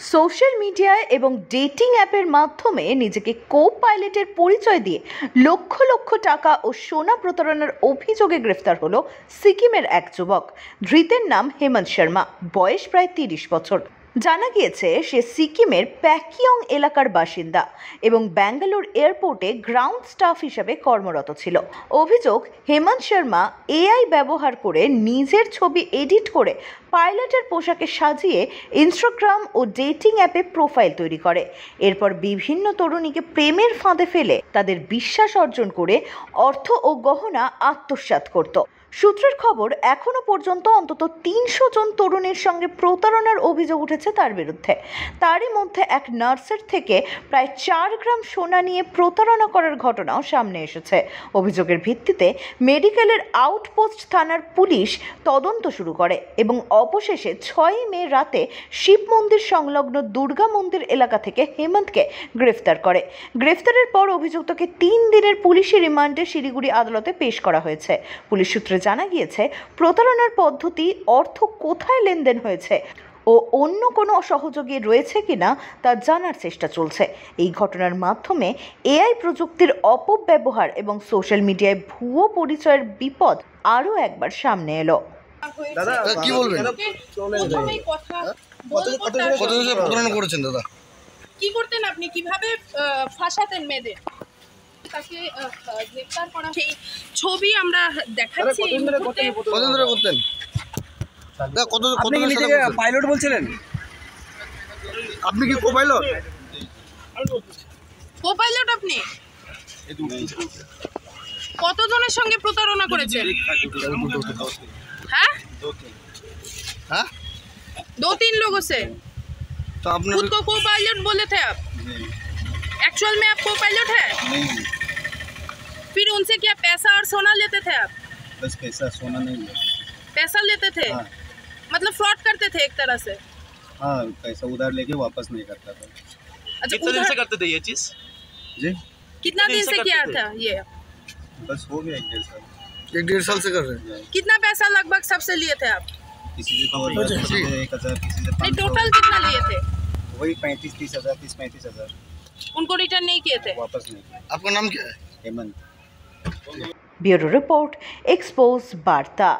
Social মিডিয়ায় এবং dating অ্যাপের মাধ্যমে নিজেকে কো পাইলটের পরিচয় দিয়ে লক্ষ লক্ষ টাকা ও সোনা প্রতারণার অভিযোগে গ্রেফতার হলো সিকিমের এক যুবক। ধৃতের নাম হেমন্ত শর্মা, বয়স প্রায় 30 বছর। জানা গিয়েছে সে সিকিমের প্যাকিয়ং এলাকার বাসিন্দা এবং ব্যাঙ্গালোর এয়ারপোর্টে গ্রাউন্ড স্টাফ হিসেবে কর্মরত ছিল। অভিযোগ, হেমন্ত শর্মা এআই ব্যবহার করে নিজের ছবি এডিট করে পাইলটের পোশাকে সাজিয়ে ইনস্টাগ্রাম ও ডেটিং অ্যাপে প্রোফাইল তৈরি করে। এরপর বিভিন্ন তরুণীকে প্রেমের ফাঁদে ফেলে তাদের বিশ্বাস অর্জন করে অর্থ ও গহনা আত্মসাৎ করত। সূত্রের খবর, এখনো পর্যন্ত অন্তত 300 জন তরুণীর সঙ্গে প্রতারণার অভিযোগ উঠেছে তার বিরুদ্ধে। তারই মধ্যে এক নার্সের থেকে প্রায় 4 গ্রাম সোনা নিয়ে প্রতারণা করার ঘটনাও সামনে এসেছে। অভিযোগের ভিত্তিতে মেডিকেলের আউটপোস্ট থানার পুলিশ তদন্ত শুরু করে এবং অবশেষে 6 মে রাতে শিব মন্দির সংলগ্ন দুর্গা মন্দির এলাকা থেকে হেমন্তকে গ্রেফতার করে। গ্রেফতারের পর অভিযুক্তকে 3 দিনের পুলিশি রিমান্ডে শিলিগুড়ি আদালতে পেশ করা হয়েছে। পুলিশ সূত্রে জানা গিয়েছে, প্রতারণার পদ্ধতি, অর্থ কোথায় লেনদেন হয়েছে ও অন্য কোনো সহযোগী রয়েছে কিনা তা জানার চেষ্টা চলছে। এই ঘটনার মাধ্যমে এআই প্রযুক্তির অপব্যবহার এবং সোশ্যাল মিডিয়ায় ভুয়ো পরিচয়ের বিপদ আরও একবার সামনে এলো। দাদা কি বলবেন? কতজন প্রতারণা করেছেন দাদা? কি করতেন আপনি, কিভাবে ফাঁসাতেন মেয়েদের? তাকে গ্রেফতার করা, সেই ছবি আমরা দেখাচ্ছি। কতদিন ধরে করতেন? আপনি কি নিজেকে পাইলট বলছিলেন? আপনি কি কো-পাইলট? কো-পাইলট আপনি? কতজনের সঙ্গে প্রতারণা করেছেন? हाँ? हाँ? 2-3 लोगों से। तो आपने खुद को को-पायलट बोले थे आप? एक्चुअल में आप को-पायलट है? फिर उनसे क्या पैसा और सोना लेते थे आप? बस पैसा सोना नहीं लेते। पैसा लेते थे? हाँ। मतलब फ्रॉड करते थे एक तरह से? हाँ, पैसा उधार लेके वापस नहीं करता था। अच्छा, कितने दिन से करते थे ये चीज? जी कितना दिन से किया था ये? बस हो गया 1-1.5 साल। 1-1.5 साल से कर रहे हैं? कितना पैसा लगभग सबसे लिए थे आप? किसी से तो 1000, किसी से 1000, किसी से नहीं, 500। टोटल कितना लिए थे? वही 35-30 हज़ार, 30-35 हज़ार उनको रिटर्न नहीं किए थे? वापस नहीं किया। आपका नाम क्या है? हेमंत। ब्यूरो रिपोर्ट, एक्सपोज वार्ता।